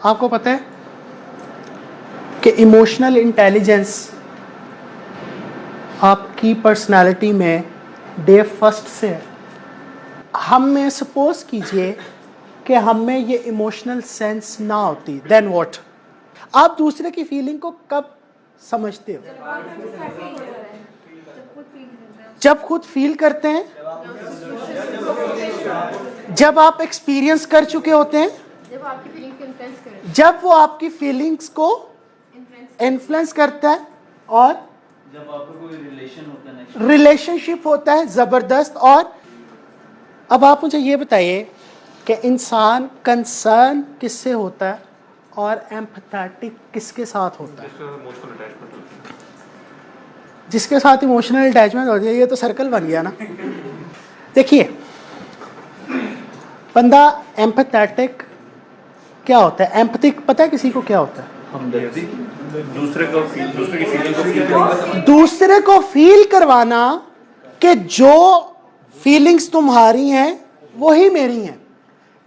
आपको पता है कि इमोशनल इंटेलिजेंस आपकी पर्सनालिटी में डे फर्स्ट से है। हम में सपोज कीजिए कि हम में ये इमोशनल सेंस ना होती, देन व्हाट? आप दूसरे की फीलिंग को कब समझते हो? जब खुद फील करते हैं, जब आप एक्सपीरियंस कर चुके होते हैं, जब वो आपकी फीलिंग्स को इन्फ्लुएंस करता है, और जब आपको कोई रिलेशनशिप होता है ज़बरदस्त। और अब आप मुझे ये बताइए कि इंसान कंसर्न किससे होता है और एम्पैथेटिक किसके साथ होता है? जिसके साथ इमोशनल अटैचमेंट होती है। ये तो सर्कल बन गया ना। देखिए, बंदा एम्पैथेटिक क्या होता है? एम्पैथिक पता है किसी को क्या होता है? दूसरे को फील करवाना कि जो फीलिंग्स तुम्हारी हैं वही मेरी हैं।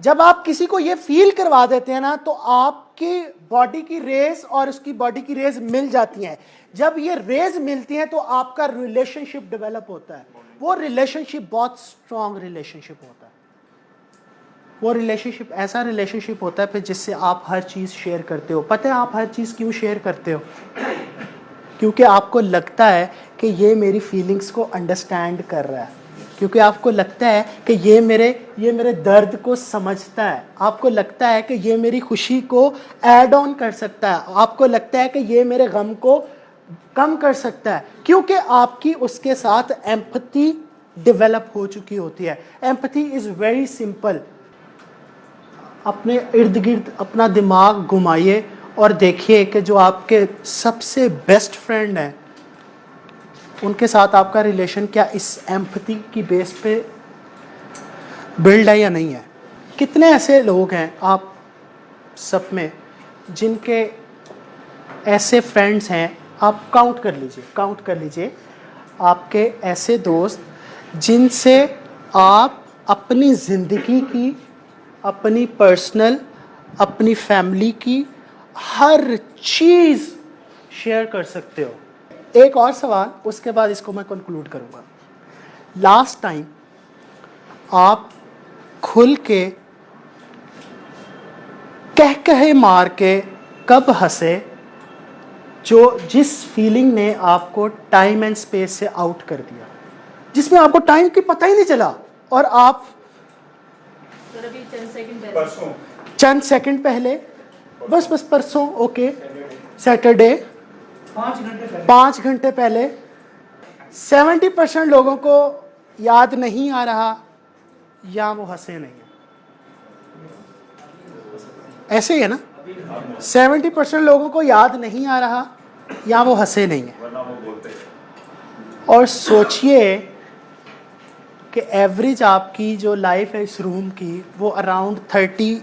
जब आप किसी को ये फील करवा देते हैं ना, तो आपकी बॉडी की रेज और उसकी बॉडी की रेज मिल जाती हैं। जब ये रेज मिलती हैं तो आपका रिलेशनशिप डेवलप होता है। वो रिलेशनशिप बहुत स्ट्रॉन्ग रिलेशनशिप होता है। वो रिलेशनशिप ऐसा रिलेशनशिप होता है फिर जिससे आप हर चीज़ शेयर करते हो। पता है आप हर चीज़ क्यों शेयर करते हो? क्योंकि आपको लगता है कि ये मेरी फीलिंग्स को अंडरस्टैंड कर रहा है, क्योंकि आपको लगता है कि ये मेरे दर्द को समझता है, आपको लगता है कि ये मेरी खुशी को ऐड ऑन कर सकता है, आपको लगता है कि ये मेरे गम को कम कर सकता है, क्योंकि आपकी उसके साथ एम्पैथी डेवलप हो चुकी होती है। Empathy is very simple. अपने इर्द गिर्द अपना दिमाग घुमाइए और देखिए कि जो आपके सबसे बेस्ट फ्रेंड हैं उनके साथ आपका रिलेशन क्या इस एम्पैथी की बेस पे बिल्ड है या नहीं है। कितने ऐसे लोग हैं आप सब में जिनके ऐसे फ्रेंड्स हैं? आप काउंट कर लीजिए आपके ऐसे दोस्त जिनसे आप अपनी ज़िंदगी की, अपनी पर्सनल, अपनी फैमिली की हर चीज़ शेयर कर सकते हो। एक और सवाल, उसके बाद इसको मैं कंक्लूड करूँगा। लास्ट टाइम आप खुल के कह मार के कब हंसे जिस फीलिंग ने आपको टाइम एंड स्पेस से आउट कर दिया, जिसमें आपको टाइम की पता ही नहीं चला और आप चंद सेकंड पहले बस परसों, ओके, सैटरडे 5 घंटे पहले 70% लोगों को याद नहीं आ रहा या वो हंसे नहीं है। ऐसे ही है ना? 70% लोगों को याद नहीं आ रहा या वो हंसे नहीं है। और सोचिए कि एवरेज आपकी जो लाइफ है इस रूम की वो अराउंड 30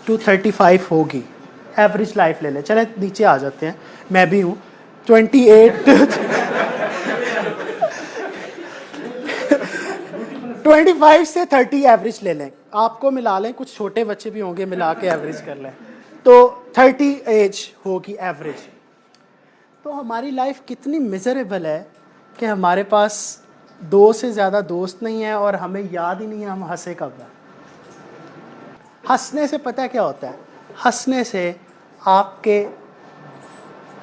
to 35 होगी। एवरेज लाइफ ले लें। चले नीचे आ जाते हैं, मैं भी हूँ 28 25 से 30 एवरेज ले लें। आपको मिला लें, कुछ छोटे बच्चे भी होंगे, मिला के एवरेज कर लें तो 30 एज होगी एवरेज। तो हमारी लाइफ कितनी मिजरेबल है कि हमारे पास 2 से ज़्यादा दोस्त नहीं है और हमें याद ही नहीं है हम हंसे कब है। हंसने से पता क्या होता है? हंसने से आपके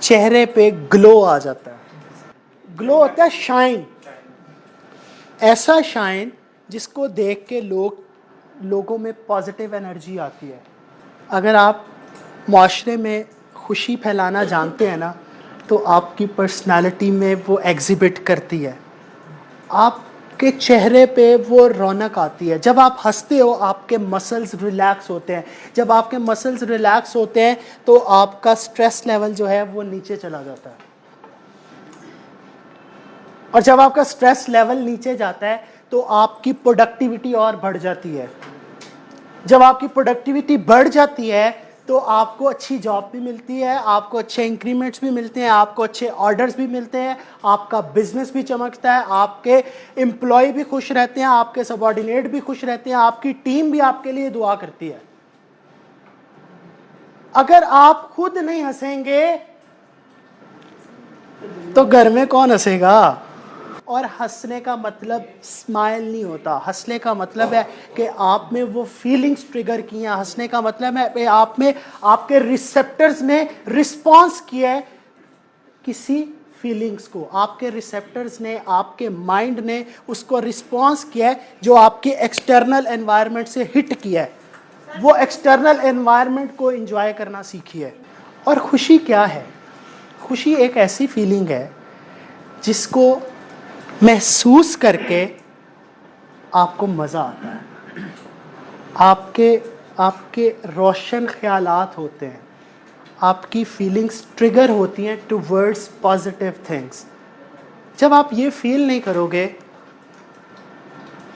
चेहरे पे ग्लो आ जाता है। ग्लो होता है शाइन, ऐसा शाइन जिसको देख के लोगों में पॉजिटिव एनर्जी आती है। अगर आप माशरे में खुशी फैलाना जानते हैं ना, तो आपकी पर्सनालिटी में वो एग्जिबिट करती है, आपके चेहरे पे वो रौनक आती है। जब आप हंसते हो आपके मसल्स रिलैक्स होते हैं। जब आपके मसल्स रिलैक्स होते हैं तो आपका स्ट्रेस लेवल जो है वो नीचे चला जाता है, और जब आपका स्ट्रेस लेवल नीचे जाता है तो आपकी प्रोडक्टिविटी और बढ़ जाती है। जब आपकी प्रोडक्टिविटी बढ़ जाती है तो आपको अच्छी जॉब भी मिलती है, आपको अच्छे इंक्रीमेंट्स भी मिलते हैं, आपको अच्छे ऑर्डर्स भी मिलते हैं, आपका बिजनेस भी चमकता है, आपके एम्प्लॉय भी खुश रहते हैं, आपके सबॉर्डिनेट भी खुश रहते हैं, आपकी टीम भी आपके लिए दुआ करती है। अगर आप खुद नहीं हंसेंगे तो घर में कौन हंसेगा? और हंसने का मतलब स्माइल नहीं होता, हंसने का मतलब है कि आप में वो फीलिंग्स ट्रिगर की हैं, हंसने का मतलब है कि आप में आपके रिसेप्टर्स ने रिस्पॉन्स किया है किसी फीलिंग्स को, आपके रिसेप्टर्स ने, आपके माइंड ने उसको रिस्पॉन्स किया है जो आपके एक्सटर्नल एनवायरनमेंट से हिट किया है, वो एक्सटर्नल एनवायरनमेंट को एंजॉय करना सीखी है। और खुशी क्या है? खुशी एक ऐसी फीलिंग है जिसको महसूस करके आपको मज़ा आता है, आपके रोशन ख्यालात होते हैं, आपकी फीलिंग्स ट्रिगर होती हैं टुवर्ड्स पॉजिटिव थिंग्स। जब आप ये फील नहीं करोगे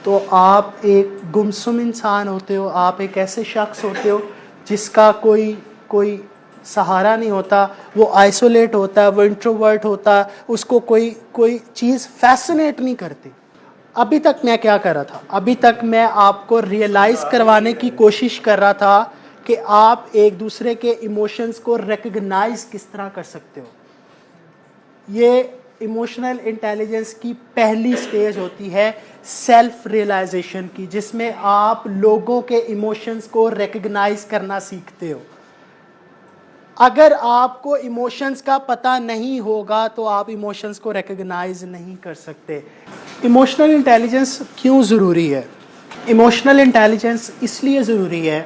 तो आप एक गुमसुम इंसान होते हो, आप एक ऐसे शख्स होते हो जिसका कोई सहारा नहीं होता, वो आइसोलेट होता है, वो इंट्रोवर्ट होता है, उसको कोई चीज़ फैसिनेट नहीं करती। अभी तक मैं क्या कर रहा था? अभी तक मैं आपको रियलाइज़ करवाने की कोशिश कर रहा था कि आप एक दूसरे के इमोशंस को रिकग्नाइज किस तरह कर सकते हो। ये इमोशनल इंटेलिजेंस की पहली स्टेज होती है सेल्फ रियलाइजेशन की, जिसमें आप लोगों के इमोशंस को रिकग्नाइज करना सीखते हो। अगर आपको इमोशंस का पता नहीं होगा तो आप इमोशंस को रिकग्नाइज नहीं कर सकते। इमोशनल इंटेलिजेंस क्यों ज़रूरी है? इमोशनल इंटेलिजेंस इसलिए ज़रूरी है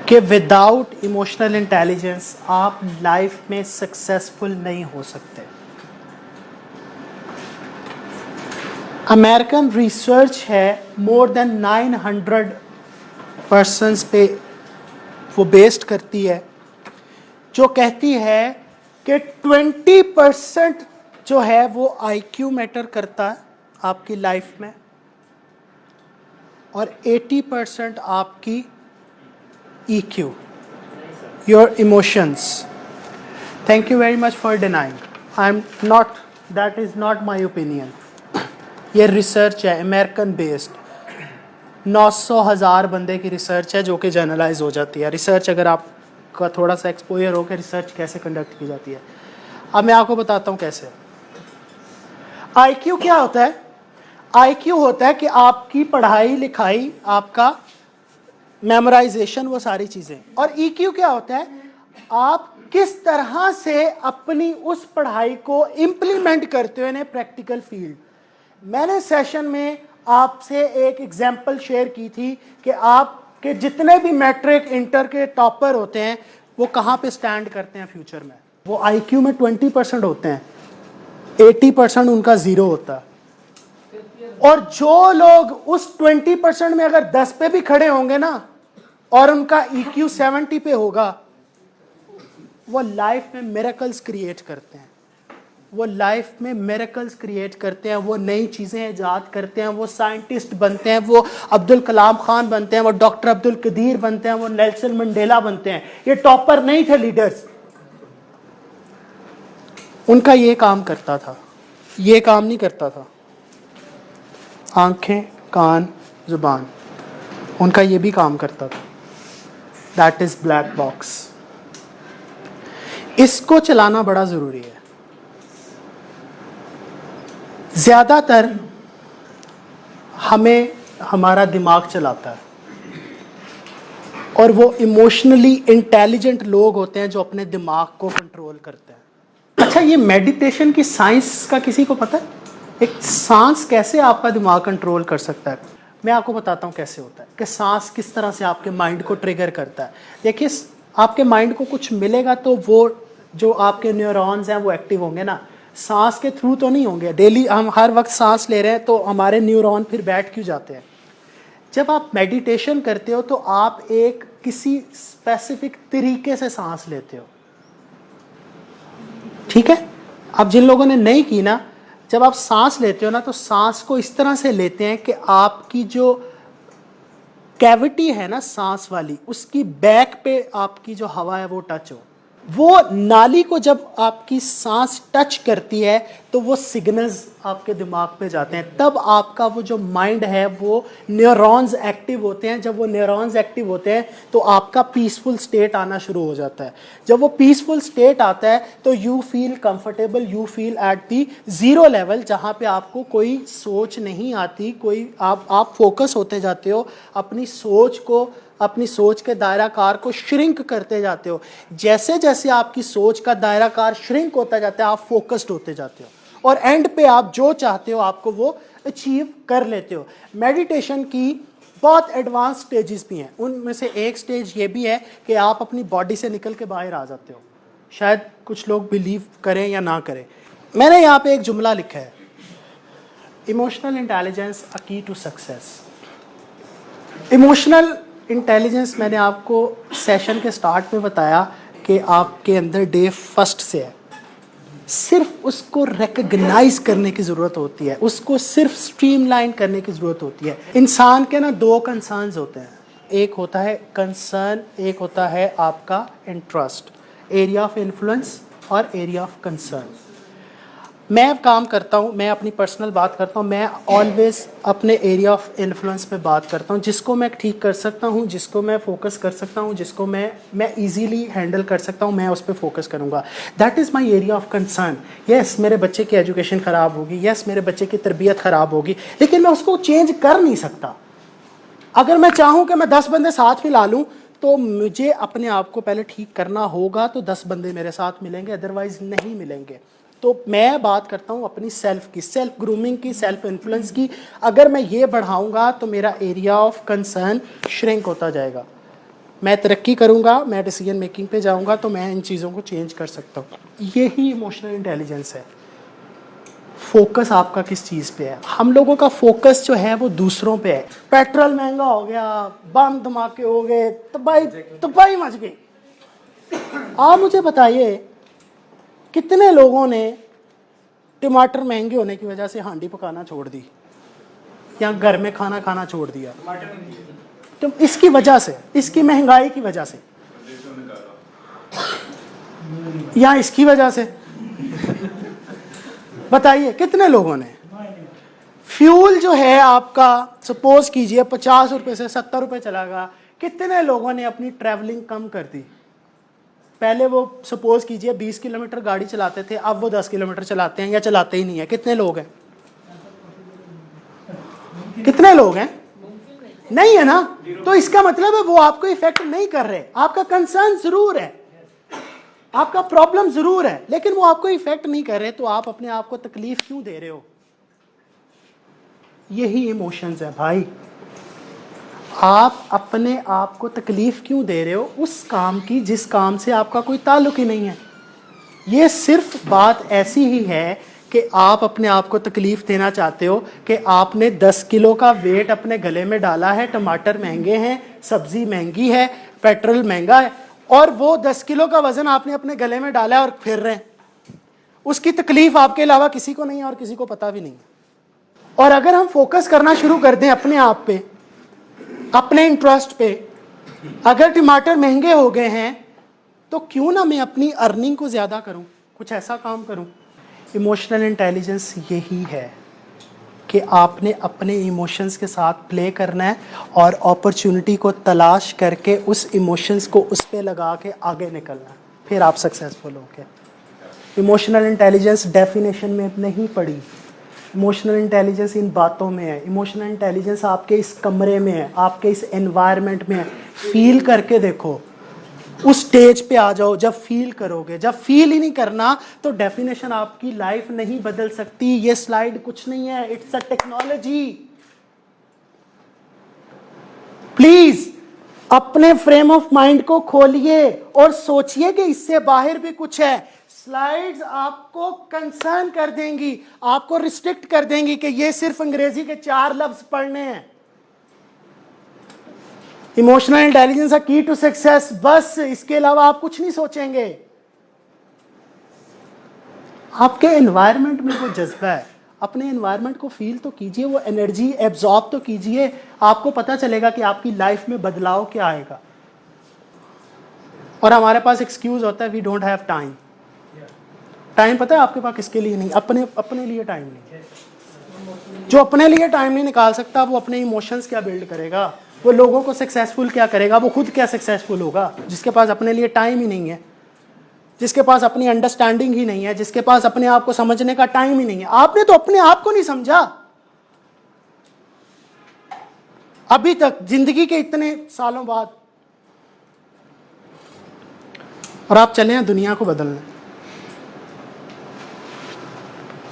कि विदाउट इमोशनल इंटेलिजेंस आप लाइफ में सक्सेसफुल नहीं हो सकते। अमेरिकन रिसर्च है, मोर देन 900 पर्सन्स पे वो बेस्ड करती है, जो कहती है कि 20% जो है वो आईक्यू मैटर करता है आपकी लाइफ में, और 80% आपकी EQ, your emotions. Thank you very much for denying, I am not, that is not my opinion. ये रिसर्च है अमेरिकन बेस्ड, 900,000 बंदे की रिसर्च है जो कि जर्नलाइज हो जाती है। रिसर्च अगर आपका थोड़ा सा एक्सपोजर हो कि रिसर्च कैसे कंडक्ट की जाती है, अब मैं आपको बताता हूँ कैसे। IQ क्या होता है? IQ होता है कि आपकी पढ़ाई लिखाई, आपका मेमोराइजेशन, वो सारी चीज़ें। और EQ क्या होता है? आप किस तरह से अपनी उस पढ़ाई को इम्प्लीमेंट करते हो इन प्रैक्टिकल फील्ड। मैंने सेशन में आपसे एक एग्जाम्पल शेयर की थी कि आपके जितने भी मैट्रिक इंटर के टॉपर होते हैं वो कहाँ पे स्टैंड करते हैं फ्यूचर में। वो IQ में 20% होते हैं, 80% उनका ज़ीरो होता है। और जो लोग उस 20% में अगर 10 पे भी खड़े होंगे ना और उनका EQ 70 पे होगा, वो लाइफ में मिरेकल्स क्रिएट करते हैं, वो लाइफ में मिरेकल्स क्रिएट करते हैं, वो नई चीज़ें ईजाद करते हैं, वो साइंटिस्ट बनते हैं, वो अब्दुल कलाम खान बनते हैं, वो डॉक्टर अब्दुल कदीर बनते हैं, वो नेल्सन मंडेला बनते हैं। ये टॉपर नहीं थे लीडर्स, उनका ये काम करता था, ये काम नहीं करता था। आंखें, कान, जुबान, उनका ये भी काम करता था। That is black box. इसको चलाना बड़ा ज़रूरी है। ज़्यादातर हमें हमारा दिमाग चलाता है, और वो इमोशनली इंटेलिजेंट लोग होते हैं जो अपने दिमाग को कंट्रोल करते हैं। अच्छा, ये मेडिटेशन की साइंस का किसी को पता है? एक सांस कैसे आपका दिमाग कंट्रोल कर सकता है? मैं आपको बताता हूँ कैसे होता है, कि सांस किस तरह से आपके माइंड को ट्रिगर करता है। देखिए, आपके माइंड को कुछ मिलेगा तो वो जो आपके न्यूरॉन्स हैं वो एक्टिव होंगे ना, सांस के थ्रू तो नहीं होंगे। डेली हम हर वक्त सांस ले रहे हैं तो हमारे न्यूरॉन फिर बैठ क्यों जाते हैं? जब आप मेडिटेशन करते हो तो आप एक किसी स्पेसिफिक तरीके से सांस लेते हो, ठीक है? अब जिन लोगों ने नहीं की ना, जब आप सांस लेते हो ना तो सांस को इस तरह से लेते हैं कि आपकी जो कैविटी है ना सांस वाली, उसकी बैक पे आपकी जो हवा है वो टच हो। वो नाली को जब आपकी सांस टच करती है तो वो सिग्नल्स आपके दिमाग पे जाते हैं, तब आपका वो जो माइंड है वो न्यूरॉन्स एक्टिव होते हैं। जब वो न्यूरॉन्स एक्टिव होते हैं तो आपका पीसफुल स्टेट आना शुरू हो जाता है। जब वो पीसफुल स्टेट आता है तो you feel comfortable, you feel at the zero level, जहाँ पे आपको कोई सोच नहीं आती, कोई आप फोकस होते जाते हो, अपनी सोच के दायराकार को श्रिंक करते जाते हो। जैसे जैसे आपकी सोच का दायराकार श्रिंक होता जाता है आप फोकस्ड होते जाते हो और एंड पे आप जो चाहते हो आपको वो अचीव कर लेते हो। मेडिटेशन की बहुत एडवांस स्टेजेस भी हैं, उनमें से एक स्टेज ये भी है कि आप अपनी बॉडी से निकल के बाहर आ जाते हो। शायद कुछ लोग बिलीव करें या ना करें। मैंने यहाँ पे एक जुमला लिखा है, इमोशनल इंटेलिजेंस अ की टू सक्सेस। इमोशनल इंटेलिजेंस मैंने आपको सेशन के स्टार्ट में बताया कि आपके अंदर डे फर्स्ट से है, सिर्फ उसको रिकग्नाइज करने की ज़रूरत होती है, उसको सिर्फ स्ट्रीमलाइन करने की ज़रूरत होती है। इंसान के ना दो कंसर्न्स होते हैं, एक होता है कंसर्न, एक होता है आपका इंटरेस्ट, एरिया ऑफ इन्फ्लुएंस और एरिया ऑफ कंसर्न। मैं काम करता हूँ, मैं अपनी पर्सनल बात करता हूँ, मैं ऑलवेज अपने एरिया ऑफ इन्फ्लुएंस पे बात करता हूँ, जिसको मैं ठीक कर सकता हूँ, जिसको मैं फोकस कर सकता हूँ, जिसको मैं इजीली हैंडल कर सकता हूँ, मैं उस पर फोकस करूँगा। That is my area of concern. Yes, मेरे बच्चे की एजुकेशन ख़राब होगी, यस मेरे बच्चे की तरबियत ख़राब होगी, लेकिन मैं उसको चेंज कर नहीं सकता। अगर मैं चाहूँ कि मैं 10 बंदे साथ में ला लूँ तो मुझे अपने आप को पहले ठीक करना होगा, तो 10 बंदे मेरे साथ मिलेंगे, अदरवाइज नहीं मिलेंगे। तो मैं बात करता हूँ अपनी सेल्फ की, सेल्फ ग्रूमिंग की, सेल्फ इन्फ्लुएंस की। अगर मैं ये बढ़ाऊँगा तो मेरा एरिया ऑफ कंसर्न श्रिंक होता जाएगा, मैं तरक्की करूँगा, मैं डिसीजन मेकिंग पे जाऊँगा, तो मैं इन चीज़ों को चेंज कर सकता हूँ। यही इमोशनल इंटेलिजेंस है। फोकस आपका किस चीज़ पे है? हम लोगों का फोकस जो है वो दूसरों पे है। पेट्रोल महंगा हो गया, बम धमाके हो गए, तबाही मच गई। आप मुझे बताइए कितने लोगों ने टमाटर महंगे होने की वजह से हांडी पकाना छोड़ दी या घर में खाना खाना छोड़ दिया? तो इसकी वजह से, इसकी महंगाई की वजह से या इसकी वजह से, बताइए कितने लोगों ने? फ्यूल जो है आपका सपोज कीजिए 50 रुपए से 70 रुपए चला गया, कितने लोगों ने अपनी ट्रैवलिंग कम कर दी? पहले वो सपोज कीजिए 20 किलोमीटर गाड़ी चलाते थे, अब वो 10 किलोमीटर चलाते हैं या चलाते ही नहीं है। कितने लोग हैं? कितने लोग हैं? नहीं है ना। तो इसका मतलब है वो आपको इफेक्ट नहीं कर रहे। आपका कंसर्न जरूर है, आपका प्रॉब्लम जरूर है, लेकिन वो आपको इफेक्ट नहीं कर रहे, तो आप अपने आप को तकलीफ क्यों दे रहे हो? यही इमोशंस है भाई। आप अपने आप को तकलीफ क्यों दे रहे हो उस काम की जिस काम से आपका कोई ताल्लुक ही नहीं है? ये सिर्फ बात ऐसी ही है कि आप अपने आप को तकलीफ देना चाहते हो कि आपने 10 किलो का वेट अपने गले में डाला है, टमाटर महंगे हैं, सब्जी महंगी है, पेट्रोल महंगा है, और वो 10 किलो का वजन आपने अपने गले में डाला है और फिर रहे हैं। उसकी तकलीफ आपके अलावा किसी को नहीं है और किसी को पता भी नहीं। और अगर हम फोकस करना शुरू कर दें अपने आप पे, अपने इंटरेस्ट पे, अगर टमाटर महंगे हो गए हैं तो क्यों ना मैं अपनी अर्निंग को ज़्यादा करूं, कुछ ऐसा काम करूं। इमोशनल इंटेलिजेंस यही है कि आपने अपने इमोशंस के साथ प्ले करना है और अपॉर्चुनिटी को तलाश करके उस इमोशंस को उस पे लगा के आगे निकलना है, फिर आप सक्सेसफुल होगे। इमोशनल इंटेलिजेंस डेफिनेशन में नहीं पड़ी, इमोशनल इंटेलिजेंस इन बातों में है। इमोशनल इंटेलिजेंस आपके इस कमरे में है, आपके इस एनवायरनमेंट में है। फील करके देखो, उस स्टेज पे आ जाओ जब फील करोगे। जब फील ही नहीं करना तो डेफिनेशन आपकी लाइफ नहीं बदल सकती। ये स्लाइड कुछ नहीं है, इट्स अ टेक्नोलॉजी। प्लीज अपने फ्रेम ऑफ माइंड को खोलिए और सोचिए कि इससे बाहर भी कुछ है। स्लाइड्स आपको कंसर्न कर देंगी, आपको रिस्ट्रिक्ट कर देंगी कि ये सिर्फ अंग्रेजी के 4 लफ्ज पढ़ने हैं। इमोशनल इंटेलिजेंस की टू सक्सेस, बस इसके अलावा आप कुछ नहीं सोचेंगे। आपके एनवायरनमेंट में वो जज्बा है, अपने एनवायरनमेंट को फील तो कीजिए, वो एनर्जी एब्जॉर्ब तो कीजिए, आपको पता चलेगा कि आपकी लाइफ में बदलाव क्या आएगा। और हमारे पास एक्सक्यूज होता है we don't have time. Time पता है आपके पास किसके लिए नहीं? अपने लिए टाइम नहीं। जो अपने लिए टाइम नहीं निकाल सकता वो अपने इमोशंस क्या बिल्ड करेगा? वो लोगों को सक्सेसफुल क्या करेगा? वो खुद क्या सक्सेसफुल होगा? जिसके पास अपने लिए टाइम ही नहीं है, जिसके पास अपनी अंडरस्टैंडिंग ही नहीं है, जिसके पास अपने आप को समझने का टाइम ही नहीं है। आपने तो अपने आप को नहीं समझा अभी तक, जिंदगी के इतने सालों बाद, और आप चले हैं दुनिया को बदलने।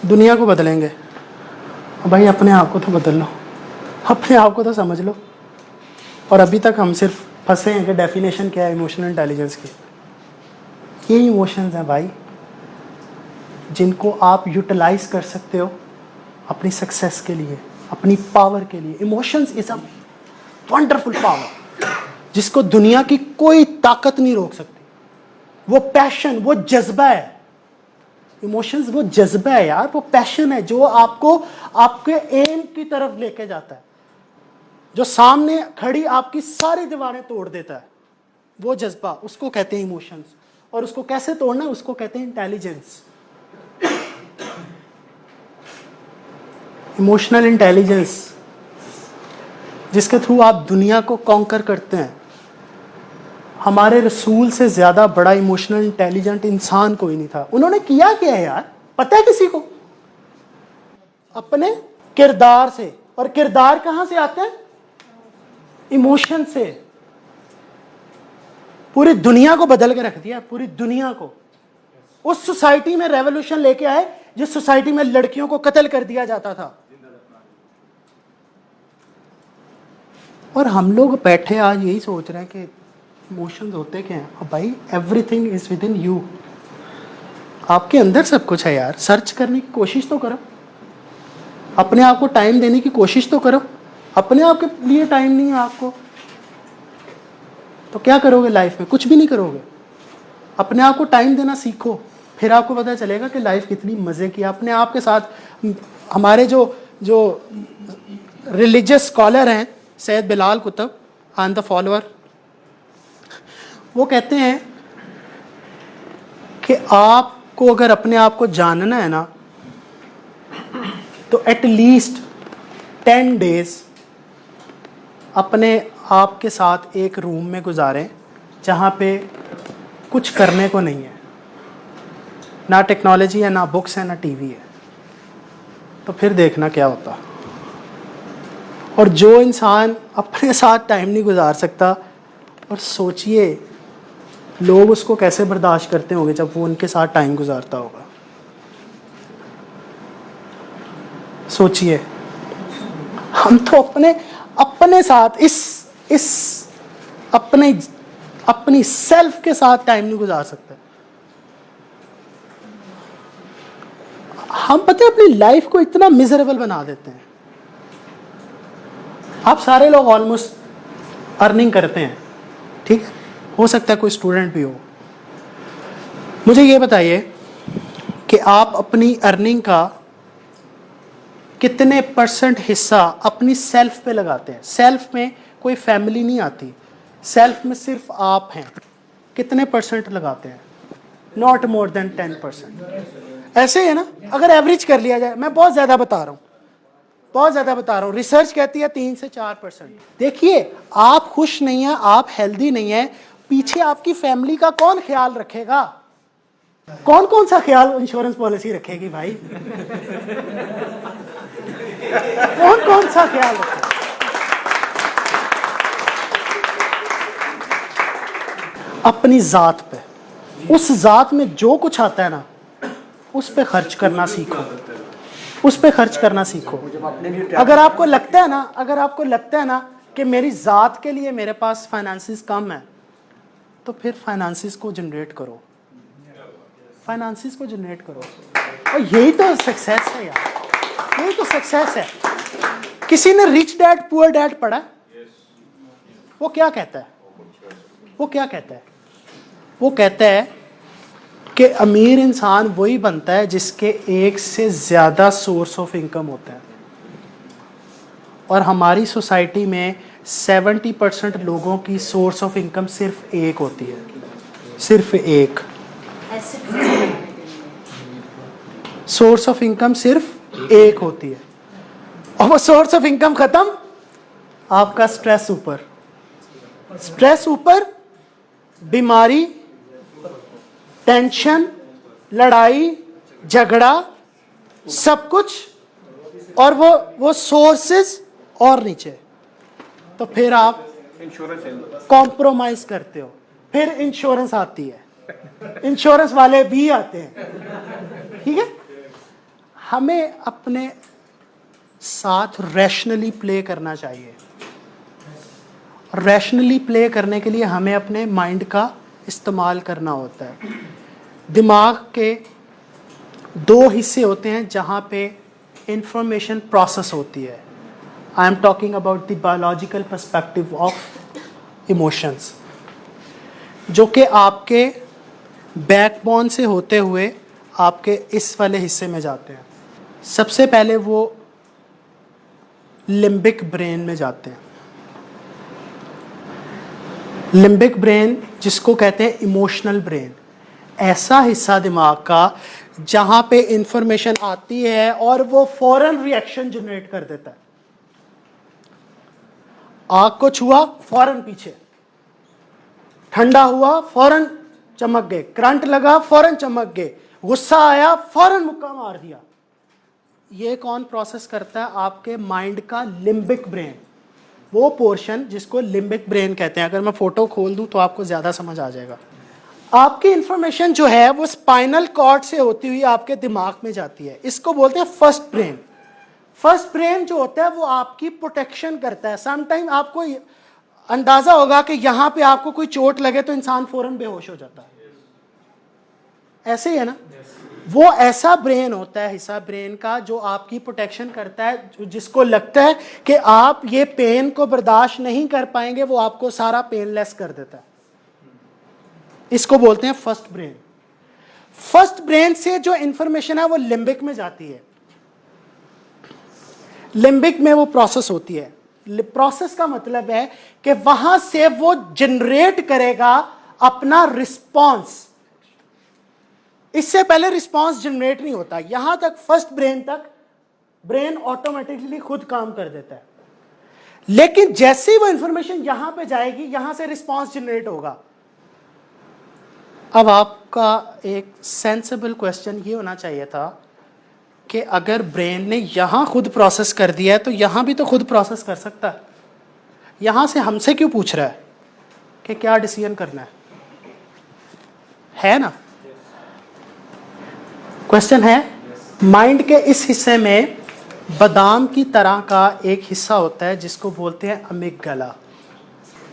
दुनिया को बदलेंगे भाई, अपने आप को तो बदल लो, अपने आप को तो समझ लो। और अभी तक हम सिर्फ फंसे हैं कि डेफिनेशन क्या है इमोशनल इंटेलिजेंस की। ये इमोशंस हैं भाई जिनको आप यूटिलाइज कर सकते हो अपनी सक्सेस के लिए, अपनी पावर के लिए। Emotions is a wonderful power जिसको दुनिया की कोई ताकत नहीं रोक सकती। वो पैशन, वो जज्बा है। इमोशंस वो जज्बा है यार, वो पैशन है जो आपको आपके एम की तरफ लेके जाता है, जो सामने खड़ी आपकी सारी दीवारें तोड़ देता है। वो जज्बा, उसको कहते हैं इमोशंस। और उसको कैसे तोड़ना है? उसको कहते हैं इंटेलिजेंस। इमोशनल इंटेलिजेंस जिसके थ्रू आप दुनिया को कॉन्कर करते हैं। हमारे रसूल से ज्यादा बड़ा इमोशनल इंटेलिजेंट इंसान कोई नहीं था। उन्होंने किया क्या है यार, पता है किसी को? अपने किरदार से। और किरदार कहां से आते हैं? इमोशन से। पूरी दुनिया को बदल के रख दिया, पूरी दुनिया को। उस सोसाइटी में रेवोल्यूशन लेके आए जिस सोसाइटी में लड़कियों को कत्ल कर दिया जाता था। और हम लोग बैठे आज यही सोच रहे हैं कि इमोशंस होते क्या हैं। भाई everything is with in you, आपके अंदर सब कुछ है यार। सर्च करने की कोशिश तो करो, अपने आप को टाइम देने की कोशिश तो करो। अपने आप के लिए टाइम नहीं है आपको तो क्या करोगे लाइफ में? कुछ भी नहीं करोगे। अपने आप को टाइम देना सीखो, फिर आपको पता चलेगा कि लाइफ कितनी मजे की। अपने आप के साथ हमारे जो रिलीजियस स्कॉलर हैं, Syed Bilal Qutub, I am the follower, वो कहते हैं कि आपको अगर अपने आप को जानना है ना तो एटलीस्ट 10 डेज अपने आप के साथ एक रूम में गुजारें जहाँ पे कुछ करने को नहीं है, ना टेक्नोलॉजी है, ना बुक्स है, ना टीवी है। तो फिर देखना क्या होता। और जो इंसान अपने साथ टाइम नहीं गुजार सकता, और सोचिए लोग उसको कैसे बर्दाश्त करते होंगे जब वो उनके साथ टाइम गुजारता होगा। सोचिए, हम तो अपने साथ अपनी सेल्फ के साथ टाइम नहीं गुजार सकते। हम पता है अपनी लाइफ को इतना मिजरेबल बना देते हैं। आप सारे लोग ऑलमोस्ट अर्निंग करते हैं, ठीक? हो सकता है कोई स्टूडेंट भी हो। मुझे ये बताइए कि आप अपनी अर्निंग का कितने % हिस्सा अपनी सेल्फ पे लगाते हैं? सेल्फ में कोई फैमिली नहीं आती, सेल्फ में सिर्फ आप हैं। कितने % लगाते हैं? Not more than 10%। ऐसे है ना, अगर एवरेज कर लिया जाए। मैं बहुत ज़्यादा बता रहा हूँ, बहुत ज़्यादा बता रहा हूँ। रिसर्च कहती है 3 से 4%। देखिए, आप खुश नहीं हैं, आप हेल्दी नहीं हैं, पीछे आपकी फैमिली का कौन ख्याल रखेगा? कौन कौन सा ख्याल इंश्योरेंस पॉलिसी रखेगी भाई? कौन कौन सा ख्याल रखेगा? अपनी जात पे, उस जात में जो कुछ आता है ना, उस पे खर्च करना सीखो, उस पे खर्च करना सीखो। अगर आपको लगता है ना कि मेरी जात के लिए मेरे पास फाइनेंसिस कम है, तो फिर फाइनेंसिस को जनरेट करो, फाइनेंसिस को जनरेट करो। और यही तो सक्सेस है यार, यही तो सक्सेस है। किसी ने रिच डैड पुअर डैड पढ़ा? वो क्या कहता है? वो क्या कहता है? वो कहता है कि अमीर इंसान वही बनता है जिसके एक से ज़्यादा सोर्स ऑफ इनकम होता है। और हमारी सोसाइटी में 70% लोगों की सोर्स ऑफ इनकम सिर्फ एक होती है। सिर्फ एक। सोर्स ऑफ इनकम सिर्फ एक होती है, और वो सोर्स ऑफ इनकम खत्म, आपका स्ट्रेस ऊपर, स्ट्रेस ऊपर, बीमारी, टेंशन, लड़ाई झगड़ा, सब कुछ, और वो सोर्सेस और नीचे। तो फिर आप कॉम्प्रोमाइज करते हो, फिर इंश्योरेंस आती है, इंश्योरेंस वाले भी आते हैं, ठीक है। हमें अपने साथ रैशनली प्ले करना चाहिए। रैशनली प्ले करने के लिए हमें अपने माइंड का इस्तेमाल करना होता है। दिमाग के दो हिस्से होते हैं जहाँ पे इंफॉर्मेशन प्रोसेस होती है। I am talking about the biological perspective of emotions, जो कि आपके बैकबोन से होते हुए आपके इस वाले हिस्से में जाते हैं। सबसे पहले वो लिम्बिक ब्रेन में जाते हैं। लिम्बिक ब्रेन, जिसको कहते हैं इमोशनल ब्रेन, ऐसा हिस्सा दिमाग का जहां पे इंफॉर्मेशन आती है और वो फौरन रिएक्शन जनरेट कर देता है। आग को छुआ, फौरन पीछे, ठंडा हुआ, फौरन चमक गए, करंट लगा, फौरन चमक गए, गुस्सा आया, फौरन मुक्का मार दिया। ये कौन प्रोसेस करता है? आपके माइंड का लिम्बिक ब्रेन, वो पोर्शन जिसको लिम्बिक ब्रेन कहते हैं। अगर मैं फोटो खोल दूं तो आपको ज्यादा समझ आ जाएगा। आपकी इंफॉर्मेशन जो है वो स्पाइनल कॉर्ड से होती हुई आपके दिमाग में जाती है। इसको बोलते हैं फर्स्ट ब्रेन। फर्स्ट ब्रेन जो होता है वो आपकी प्रोटेक्शन करता है। समटाइम आपको अंदाजा होगा कि यहां पे आपको कोई चोट लगे तो इंसान फौरन बेहोश हो जाता है, ऐसे ही है ना। वो ऐसा ब्रेन होता है, हिस्सा ब्रेन का, जो आपकी प्रोटेक्शन करता है। जिसको लगता है कि आप ये पेन को बर्दाश्त नहीं कर पाएंगे, वो आपको सारा पेनलेस कर देता है। इसको बोलते हैं फर्स्ट ब्रेन। फर्स्ट ब्रेन से जो इंफॉर्मेशन है वो लिम्बिक में जाती है। लिम्बिक में वो प्रोसेस होती है। प्रोसेस का मतलब है कि वहां से वो जनरेट करेगा अपना रिस्पॉन्स। इससे पहले रिस्पॉन्स जनरेट नहीं होता। यहां तक फर्स्ट ब्रेन तक ब्रेन ऑटोमेटिकली खुद काम कर देता है, लेकिन जैसे ही वो इंफॉर्मेशन यहां पे जाएगी, यहां से रिस्पॉन्स जनरेट होगा। अब आपका एक सेंसिबल क्वेश्चन ये होना चाहिए था कि अगर ब्रेन ने यहां खुद प्रोसेस कर दिया है तो यहां भी तो खुद प्रोसेस कर सकता है। यहां से हमसे क्यों पूछ रहा है कि क्या डिसीजन करना है ना? क्वेश्चन है। माइंड के इस हिस्से में बादाम की तरह का एक हिस्सा होता है जिसको बोलते हैं अमिगडाला।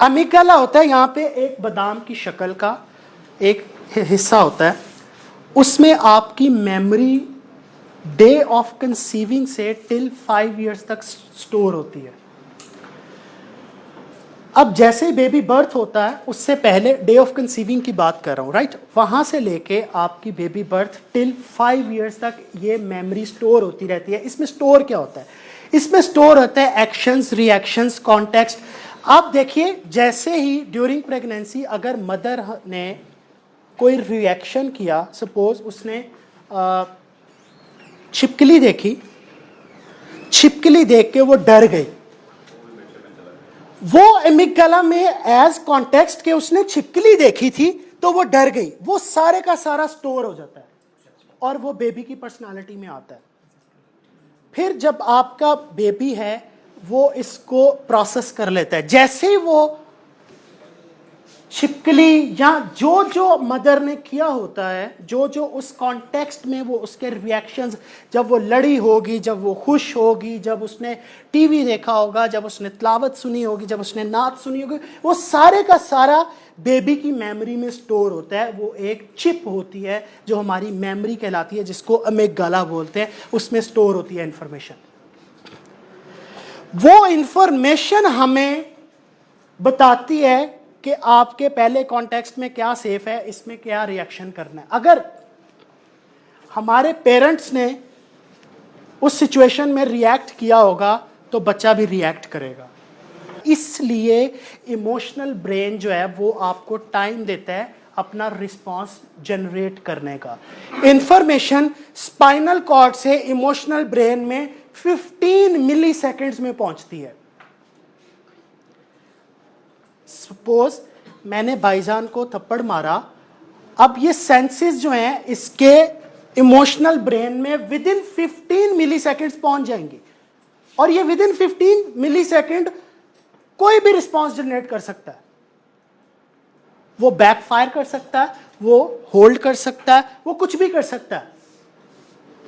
अमिगडाला होता है यहाँ पे एक बादाम की शक्ल का एक हिस्सा होता है। उसमें आपकी मेमोरी डे ऑफ कंसीविंग से टिल 5 इयर्स तक स्टोर होती है। अब जैसे बेबी बर्थ होता है, उससे पहले डे ऑफ कंसीविंग की बात कर रहा हूँ, राइट? वहां से लेके आपकी बेबी बर्थ टिल 5 इयर्स तक ये मेमोरी स्टोर होती रहती है। इसमें स्टोर क्या होता है? इसमें स्टोर होता है एक्शंस, रिएक्शंस, कॉन्टेक्स्ट। आप देखिए, जैसे ही ड्यूरिंग प्रेगनेंसी अगर मदर ने कोई रिएक्शन किया, सपोज उसने छिपकली देखी, छिपकली देख के वो डर गई, वो अमिगडाला में एज कॉन्टेक्स्ट के उसने छिपकली देखी थी तो वो डर गई, वो सारे का सारा स्टोर हो जाता है और वो बेबी की पर्सनालिटी में आता है। फिर जब आपका बेबी है वो इसको प्रोसेस कर लेता है। जैसे ही वो छिपकली या जो जो मदर ने किया होता है, जो जो उस कॉन्टेक्स्ट में वो उसके रिएक्शंस, जब वो लड़ी होगी, जब वो खुश होगी, जब उसने टीवी देखा होगा, जब उसने तिलावत सुनी होगी, जब उसने नात सुनी होगी, वो सारे का सारा बेबी की मेमोरी में स्टोर होता है। वो एक चिप होती है जो हमारी मेमोरी कहलाती है, जिसको अमिगडाला बोलते हैं। उसमें स्टोर होती है इंफॉर्मेशन। वो इंफॉर्मेशन हमें बताती है कि आपके पहले कॉन्टेक्स्ट में क्या सेफ है, इसमें क्या रिएक्शन करना है। अगर हमारे पेरेंट्स ने उस सिचुएशन में रिएक्ट किया होगा तो बच्चा भी रिएक्ट करेगा। इसलिए इमोशनल ब्रेन जो है वो आपको टाइम देता है अपना रिस्पॉन्स जनरेट करने का। इंफॉर्मेशन स्पाइनल कॉर्ड से इमोशनल ब्रेन में 15 मिली सेकेंड्स में पहुंचती है। सपोज मैंने भाईजान को थप्पड़ मारा, अब ये सेंसेस जो हैं इसके इमोशनल ब्रेन में विद इन 15 मिली सेकेंड्स पहुंच जाएंगी, और ये विद इन 15 मिली सेकेंड कोई भी रिस्पॉन्स जनरेट कर सकता है। वो बैकफायर कर सकता है, वो होल्ड कर सकता है, वो कुछ भी कर सकता है।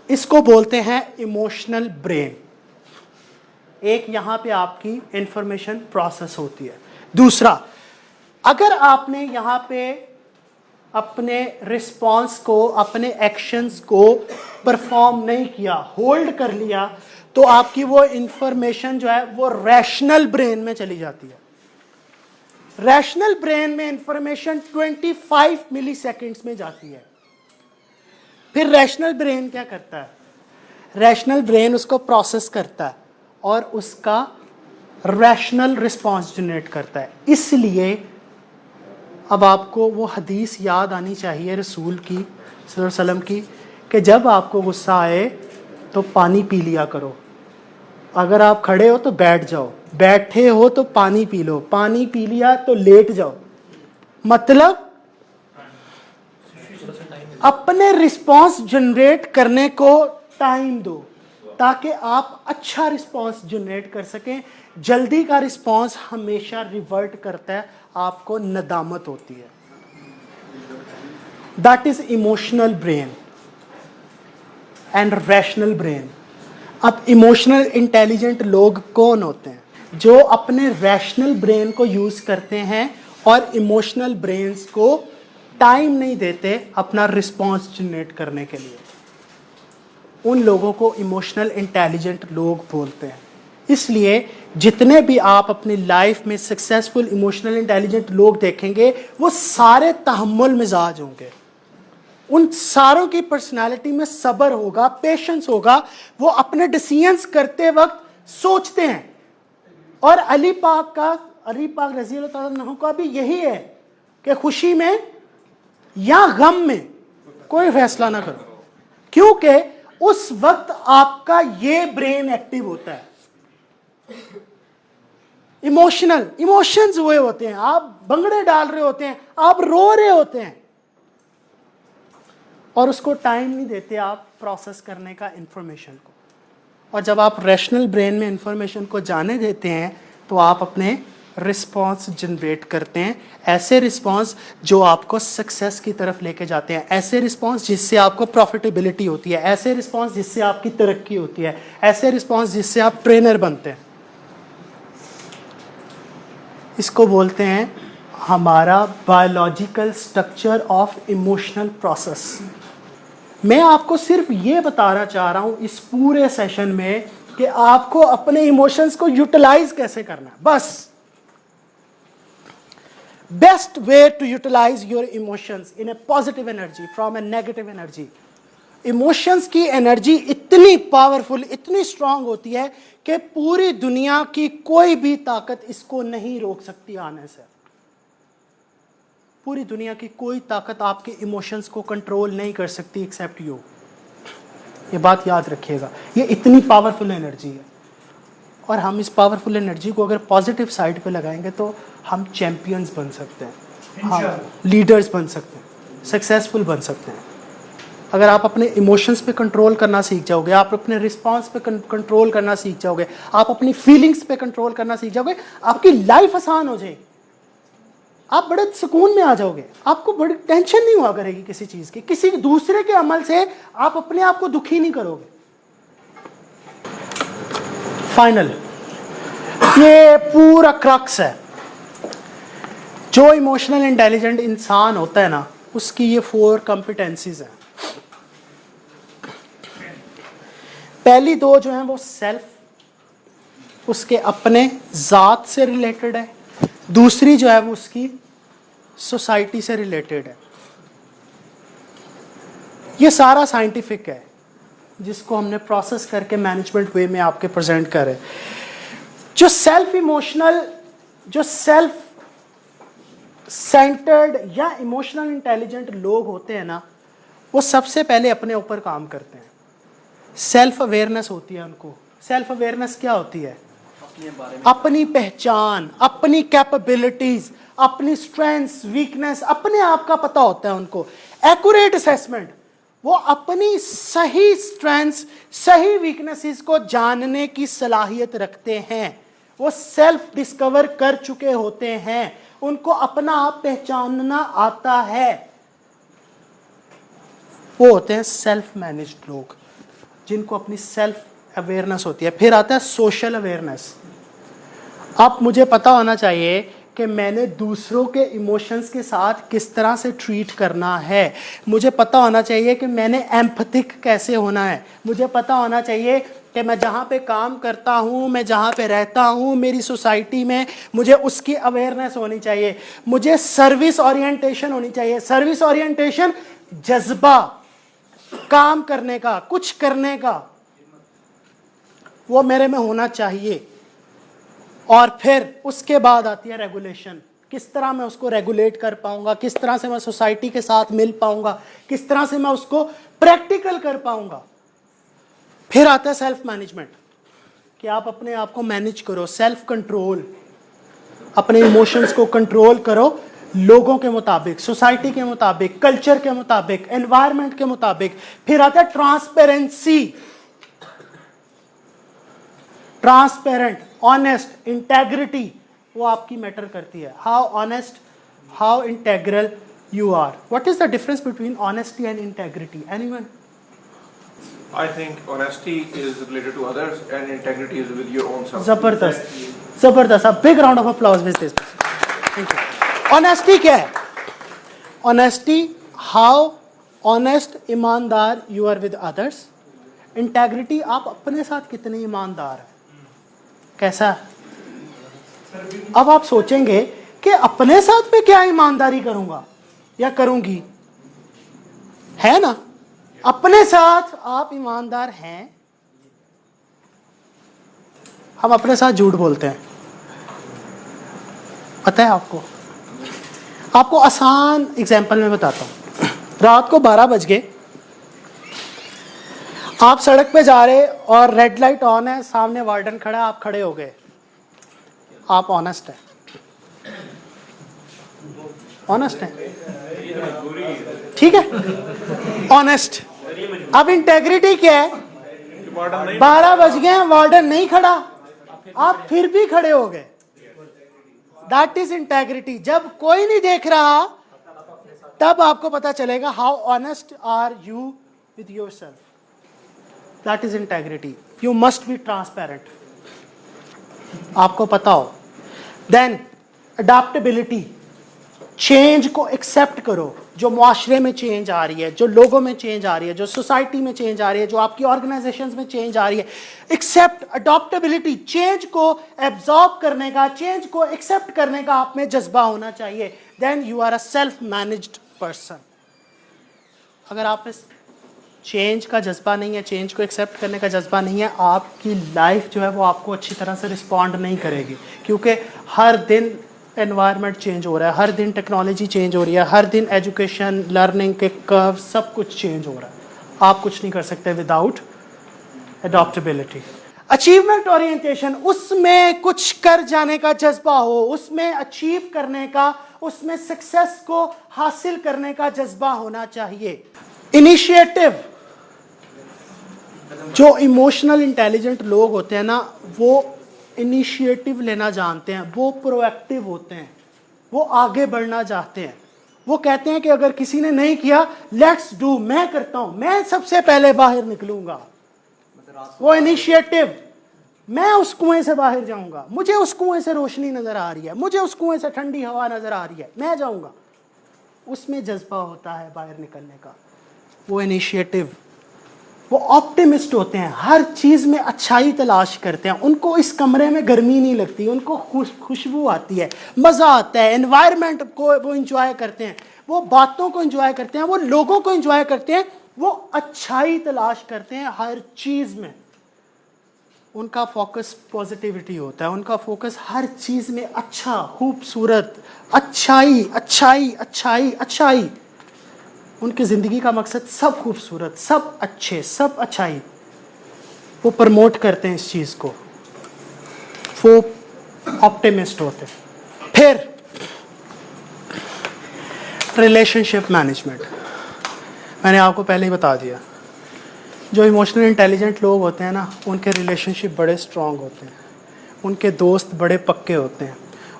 इसको बोलते हैं इमोशनल ब्रेन। एक यहां पे आपकी इंफॉर्मेशन प्रोसेस होती है। दूसरा, अगर आपने यहां पे अपने रिस्पॉन्स को, अपने एक्शंस को परफॉर्म नहीं किया, होल्ड कर लिया, तो आपकी वो इंफॉर्मेशन जो है वो रैशनल ब्रेन में चली जाती है। रैशनल ब्रेन में इंफॉर्मेशन 25 मिली सेकेंड्स में जाती है। फिर रैशनल ब्रेन क्या करता है? रैशनल ब्रेन उसको प्रोसेस करता है और उसका रैशनल रिस्पॉन्स जनरेट करता है। इसलिए अब आपको वो हदीस याद आनी चाहिए रसूल की सल्लल्लाहु अलैहि वसल्लम की, कि जब आपको गुस्सा आए तो पानी पी लिया करो। अगर आप खड़े हो तो बैठ जाओ, बैठे हो तो पानी पी लो, पानी पी लिया तो लेट जाओ। मतलब अपने रिस्पॉन्स जनरेट करने को टाइम दो, ताकि आप अच्छा रिस्पॉन्स जनरेट कर सकें। जल्दी का रिस्पॉन्स हमेशा रिवर्ट करता है, आपको नदामत होती है। That is emotional brain and rational brain. अब इमोशनल इंटेलिजेंट लोग कौन होते हैं? जो अपने रैशनल ब्रेन को यूज करते हैं और इमोशनल ब्रेन्स को टाइम नहीं देते अपना रिस्पॉन्स जनरेट करने के लिए। उन लोगों को इमोशनल इंटेलिजेंट लोग बोलते हैं। इसलिए जितने भी आप अपनी लाइफ में सक्सेसफुल इमोशनल इंटेलिजेंट लोग देखेंगे, वो सारे तहम्मुल मिजाज होंगे। उन सारों की पर्सनालिटी में सब्र होगा, पेशेंस होगा। वो अपने डिसीजंस करते वक्त सोचते हैं। और अली पाक रज़ी अल्लाह तआला अन्हु का भी यही है कि खुशी में या गम में कोई फैसला ना करो, क्योंकि उस वक्त आपका ये ब्रेन एक्टिव होता है। इमोशंस हुए होते हैं, आप भंगड़े डाल रहे होते हैं, आप रो रहे होते हैं, और उसको टाइम नहीं देते आप प्रोसेस करने का इंफॉर्मेशन को। और जब आप रैशनल ब्रेन में इंफॉर्मेशन को जाने देते हैं तो आप अपने रिस्पॉन्स जनरेट करते हैं। ऐसे रिस्पॉन्स जो आपको सक्सेस की तरफ लेके जाते हैं, ऐसे रिस्पॉन्स जिससे आपको प्रॉफिटेबिलिटी होती है, ऐसे रिस्पॉन्स जिससे आपकी तरक्की होती है, ऐसे रिस्पॉन्स जिससे आप ट्रेनर बनते हैं। इसको बोलते हैं हमारा biological structure of emotional process. मैं आपको सिर्फ ये बताना चाह रहा हूं इस पूरे सेशन में कि आपको अपने इमोशंस को यूटिलाइज कैसे करना है। बस best way to utilize your emotions in a positive energy from a negative energy. Emotions की एनर्जी इतनी पावरफुल, इतनी स्ट्रांग होती है कि पूरी दुनिया की कोई भी ताकत इसको नहीं रोक सकती आने से। पूरी दुनिया की कोई ताकत आपके इमोशंस को कंट्रोल नहीं कर सकती एक्सेप्ट यू। ये बात याद रखिएगा, ये इतनी पावरफुल एनर्जी है। और हम इस पावरफुल एनर्जी को अगर पॉजिटिव साइड पे लगाएंगे तो हम चैंपियंस बन सकते हैं, हम लीडर्स बन सकते हैं, सक्सेसफुल बन सकते हैं। अगर आप अपने इमोशंस पे कंट्रोल करना सीख जाओगे, आप अपने रिस्पॉन्स पे कंट्रोल करना सीख जाओगे, आप अपनी फीलिंग्स पे कंट्रोल करना सीख जाओगे, आपकी लाइफ आसान हो जाएगी। आप बड़े सुकून में आ जाओगे, आपको बड़ी टेंशन नहीं हुआ करेगी किसी चीज की, किसी दूसरे के अमल से आप अपने आप को दुखी नहीं करोगे। फाइनल, ये पूरा क्रक्स है। जो इमोशनल इंटेलिजेंट इंसान होता है ना, उसकी ये 4 कॉम्पिटेंसीज हैं। पहली 2 जो हैं वो सेल्फ, उसके अपने ज़ात से रिलेटेड है। दूसरी जो है वो उसकी सोसाइटी से रिलेटेड है। ये सारा साइंटिफिक है जिसको हमने प्रोसेस करके मैनेजमेंट वे में आपके प्रेजेंट करे। जो सेल्फ इमोशनल, जो सेल्फ सेंटर्ड या इमोशनल इंटेलिजेंट लोग होते हैं ना, वो सबसे पहले अपने ऊपर काम करते हैं। सेल्फ अवेयरनेस होती है उनको। सेल्फ अवेयरनेस क्या होती है? अपनी पहचान, अपनी कैपेबिलिटीज, अपनी स्ट्रेंथ्स, वीकनेस, अपने आप का पता होता है उनको। एक्यूरेट असेसमेंट, वो अपनी सही स्ट्रेंथ्स, सही वीकनेसेस को जानने की सलाहियत रखते हैं। वो सेल्फ डिस्कवर कर चुके होते हैं, उनको अपना आप पहचानना आता है। वो होते हैं सेल्फ मैनेज्ड लोग, जिनको अपनी सेल्फ अवेयरनेस होती है। फिर आता है सोशल अवेयरनेस। अब मुझे पता होना चाहिए कि मैंने दूसरों के इमोशंस के साथ किस तरह से ट्रीट करना है। मुझे पता होना चाहिए कि मैंने एम्पैथिक कैसे होना है। मुझे पता होना चाहिए कि मैं जहाँ पे काम करता हूँ, मैं जहाँ पे रहता हूँ, मेरी सोसाइटी में, मुझे उसकी अवेयरनेस होनी चाहिए। मुझे सर्विस ओरिएंटेशन होनी चाहिए। सर्विस ओरिएंटेशन जज्बा काम करने का, कुछ करने का, वो मेरे में होना चाहिए। और फिर उसके बाद आती है रेगुलेशन। किस तरह मैं उसको रेगुलेट कर पाऊंगा, किस तरह से मैं सोसाइटी के साथ मिल पाऊंगा, किस तरह से मैं उसको प्रैक्टिकल कर पाऊंगा। फिर आता है सेल्फ मैनेजमेंट, कि आप अपने आप को मैनेज करो। सेल्फ कंट्रोल, अपने इमोशंस को कंट्रोल करो लोगों के मुताबिक, सोसाइटी के मुताबिक, कल्चर के मुताबिक, एनवायरनमेंट के मुताबिक। फिर आता है ट्रांसपेरेंसी, ट्रांसपेरेंट, ऑनेस्ट, इंटेग्रिटी, वो आपकी मैटर करती है। How honest, how integral you are. What is the difference between honesty and integrity? Anyone? I think honesty is related to others and integrity is with your own self. जबरदस्त, जबरदस्त। A big round of applause with this. Thank you. Honesty क्या है? Honesty, how honest, ईमानदार you are with others. Integrity, आप अपने साथ कितने ईमानदार हैं, कैसा? अब आप सोचेंगे कि अपने साथ में क्या ईमानदारी करूंगा या करूंगी, है ना? अपने साथ आप ईमानदार हैं। हम अपने साथ झूठ बोलते हैं, पता है आपको? आपको आसान एग्जांपल में बताता हूं। रात को 12 बज गए, आप सड़क पे जा रहे और रेड लाइट ऑन है, सामने वार्डन खड़ा, आप खड़े हो गए। आप ऑनेस्ट है? ऑनेस्ट है? ठीक है, ऑनेस्ट। अब इंटेग्रिटी क्या है? 12 बज गए, वार्डन नहीं खड़ा, आप फिर भी खड़े हो गए। That is integrity. जब कोई नहीं देख रहा, तब आपको पता चलेगा how honest are you with yourself. That is integrity. You must be transparent, आपको पता हो। देन अडैप्टेबिलिटी, चेंज को एक्सेप्ट करो। जो मुआशरे में चेंज आ रही है, जो लोगों में चेंज आ रही है, जो सोसाइटी में चेंज आ रही है, जो आपकी ऑर्गेनाइजेशंस में चेंज आ रही है, एक्सेप्ट, अडॉप्टेबिलिटी, चेंज को एब्जॉर्ब करने का, चेंज को एक्सेप्ट करने का आप में जज्बा होना चाहिए। Then you are a self managed person. अगर आप इस चेंज का जज्बा नहीं है, चेंज को एक्सेप्ट करने का जज्बा नहीं है, आपकी लाइफ जो है वो आपको अच्छी तरह से रिस्पॉन्ड नहीं करेगी। क्योंकि हर दिन एनवायरनमेंट चेंज हो रहा है, हर दिन टेक्नोलॉजी चेंज हो रही है, हर दिन एजुकेशन, लर्निंग के कर्व, सब कुछ चेंज हो रहा है। आप कुछ नहीं कर सकते विदाउट अडॉप्टेबिलिटी। अचीवमेंट ओरिएंटेशन, उसमें कुछ कर जाने का जज्बा हो, उसमें अचीव करने का, उसमें सक्सेस को हासिल करने का जज्बा होना चाहिए। इनिशिएटिव, जो इमोशनल इंटेलिजेंट लोग होते हैं ना, वो इनिशिएटिव लेना जानते हैं, वो प्रोएक्टिव होते हैं, वो आगे बढ़ना चाहते हैं। वो कहते हैं कि अगर किसी ने नहीं किया, लेट्स डू, मैं करता हूं, मैं सबसे पहले बाहर निकलूंगा। वो इनिशिएटिव, मैं उस कुएं से बाहर जाऊंगा, मुझे उस कुएं से रोशनी नजर आ रही है, मुझे उस कुएं से ठंडी हवा नजर आ रही है, मैं जाऊंगा। उसमें जज्बा होता है बाहर निकलने का, वो इनिशिएटिव। वो ऑप्टिमिस्ट होते हैं, हर चीज में अच्छाई तलाश करते हैं। उनको इस कमरे में गर्मी नहीं लगती, उनको खुशबू आती है, मजा आता है, एनवायरनमेंट को वो इंजॉय करते हैं, वो बातों को इंजॉय करते हैं, वो लोगों को इंजॉय करते हैं, वो अच्छाई तलाश करते हैं हर चीज में। उनका फोकस पॉजिटिविटी होता है, उनका फोकस हर चीज़ में अच्छा, खूबसूरत, अच्छाई अच्छाई अच्छाई अच्छाई। उनकी ज़िंदगी का मकसद सब खूबसूरत, सब अच्छे, सब अच्छाई। वो प्रमोट करते हैं इस चीज़ को, वो ऑप्टिमिस्ट होते हैं। फिर रिलेशनशिप मैनेजमेंट, मैंने आपको पहले ही बता दिया, जो इमोशनल इंटेलिजेंट लोग होते हैं ना, उनके रिलेशनशिप बड़े स्ट्रॉन्ग होते हैं, उनके दोस्त बड़े पक्के होते हैं,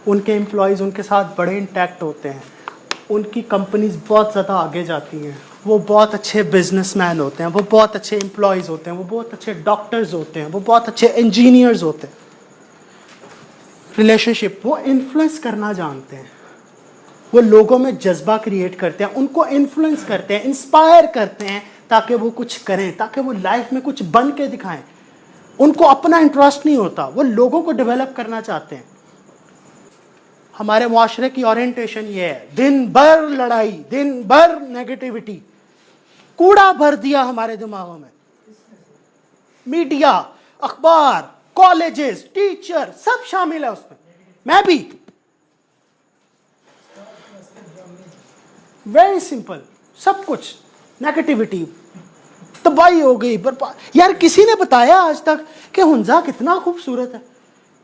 उनके एम्प्लॉयज़ उनके साथ बड़े इंटैक्ट होते हैं, उनकी कंपनीज बहुत ज़्यादा आगे जाती हैं, वो बहुत अच्छे बिजनेसमैन होते हैं, वो बहुत अच्छे एम्प्लॉयज़ होते हैं, वो बहुत अच्छे डॉक्टर्स होते हैं, वो बहुत अच्छे इंजीनियर्स होते हैं। रिलेशनशिप, वो इन्फ्लुएंस करना जानते हैं, वो लोगों में जज्बा क्रिएट करते हैं, उनको इन्फ्लुएंस करते हैं, इंस्पायर करते हैं ताकि वो कुछ करें, ताकि वो लाइफ में कुछ बन के दिखाएं। उनको अपना इंटरेस्ट नहीं होता, वो लोगों को डेवलप करना चाहते हैं। हमारे मुआशरे की ओरिएंटेशन ये है, दिन भर लड़ाई, दिन भर नेगेटिविटी, कूड़ा भर दिया हमारे दिमागों में। मीडिया, अखबार, कॉलेजेस, टीचर सब शामिल है उसमें, मैं भी। वेरी सिंपल, सब कुछ नेगेटिविटी, तबाही हो गई, यार किसी ने बताया आज तक कि हुंजा कितना खूबसूरत है?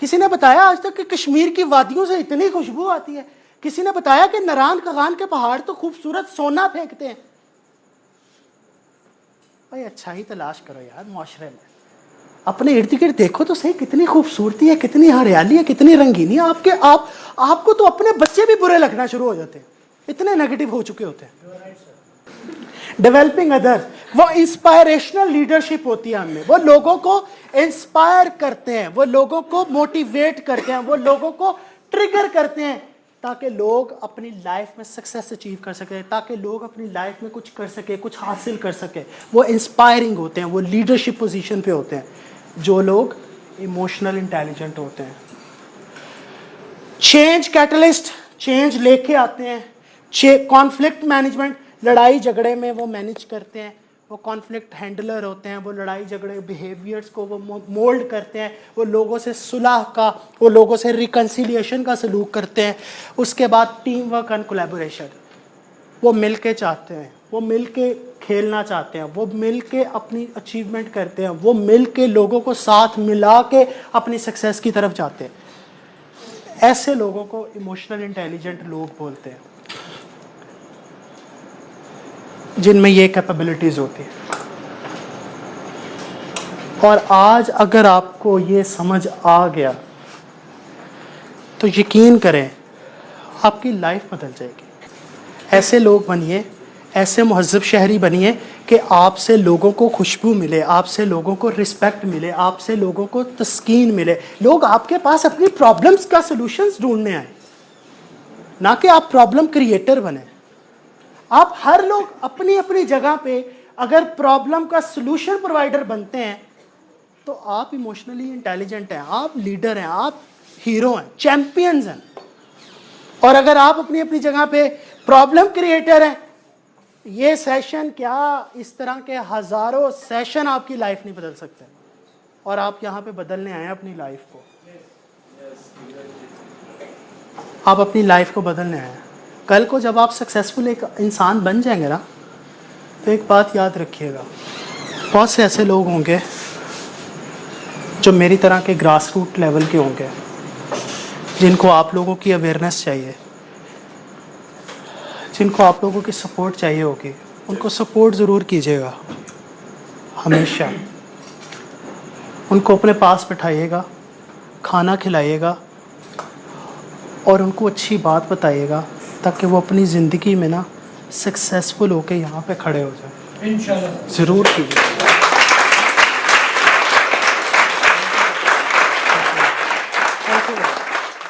किसी ने बताया आज तक कि कश्मीर की वादियों से इतनी खुशबू आती है? किसी ने बताया कि नरान कगान के पहाड़ तो खूबसूरत सोना फेंकते हैं? भाई अच्छाई तलाश करो यार मुआशरे में, अपने इर्द गिर्द देखो तो सही, कितनी खूबसूरती है, कितनी हरियाली है, कितनी रंगीनी है। आपको तो अपने बच्चे भी बुरे लगना शुरू हो जाते हैं, इतने नेगेटिव हो चुके होते हैं। डेवलपिंग अदर्स, वो इंस्पायरेशनल लीडरशिप होती है हमें, वो लोगों को इंस्पायर करते हैं, वो लोगों को मोटिवेट करते हैं, वो लोगों को ट्रिगर करते हैं ताकि लोग अपनी लाइफ में सक्सेस अचीव कर सके, ताकि लोग अपनी लाइफ में कुछ कर सके, कुछ हासिल कर सके। वो इंस्पायरिंग होते हैं, वो लीडरशिप पोजीशन पे होते हैं जो लोग इमोशनल इंटेलिजेंट होते हैं। चेंज कैटलिस्ट, चेंज लेके आते हैं। कॉन्फ्लिक्ट मैनेजमेंट, लड़ाई झगड़े में वो मैनेज करते हैं, वो कॉन्फ्लिक्ट हैंडलर होते हैं, वो लड़ाई झगड़े बिहेवियर्स को वो मोल्ड करते हैं, वो लोगों से सुलह का, वो लोगों से रिकन्सिलिएशन का सलूक करते हैं। उसके बाद टीम वर्क एंड कोलैबोरेशन, वो मिल के चाहते हैं, वो मिल के खेलना चाहते हैं, वो मिल के अपनी अचीवमेंट करते हैं, वो मिल के लोगों को साथ मिला के अपनी सक्सेस की तरफ जाते हैं। ऐसे लोगों को इमोशनल इंटेलिजेंट लोग बोलते हैं, जिनमें ये कैपेबिलिटीज होती है। और आज अगर आपको ये समझ आ गया तो यकीन करें आपकी लाइफ बदल जाएगी। ऐसे लोग बनिए, ऐसे मुहज्जब शहरी बनिए कि आपसे लोगों को खुशबू मिले, आपसे लोगों को रिस्पेक्ट मिले, आपसे लोगों को तस्कीन मिले। लोग आपके पास अपनी प्रॉब्लम्स का सलूशंस ढूंढने आए, ना कि आप प्रॉब्लम क्रिएटर बने। आप हर लोग अपनी अपनी जगह पे अगर प्रॉब्लम का सलूशन प्रोवाइडर बनते हैं तो आप इमोशनली इंटेलिजेंट हैं, आप लीडर हैं, आप हीरो हैं, चैंपियंस हैं। और अगर आप अपनी अपनी जगह पे प्रॉब्लम क्रिएटर हैं, ये सेशन क्या, इस तरह के हजारों सेशन आपकी लाइफ नहीं बदल सकते। और आप यहाँ पे बदलने आए हैं अपनी लाइफ को, आप अपनी लाइफ को बदलने आए हैं। कल को जब आप सक्सेसफुल एक इंसान बन जाएंगे ना, तो एक बात याद रखिएगा, बहुत से ऐसे लोग होंगे जो मेरी तरह के ग्रास रूट लेवल के होंगे, जिनको आप लोगों की अवेयरनेस चाहिए, जिनको आप लोगों की सपोर्ट चाहिए होगी। उनको सपोर्ट ज़रूर कीजिएगा, हमेशा उनको अपने पास बैठाइएगा, खाना खिलाइएगा और उनको अच्छी बात बताइएगा ताकि वो अपनी ज़िंदगी में ना सक्सेसफुल होकर यहाँ पे खड़े हो जाए। इंशाल्लाह ज़रूर कीजिए।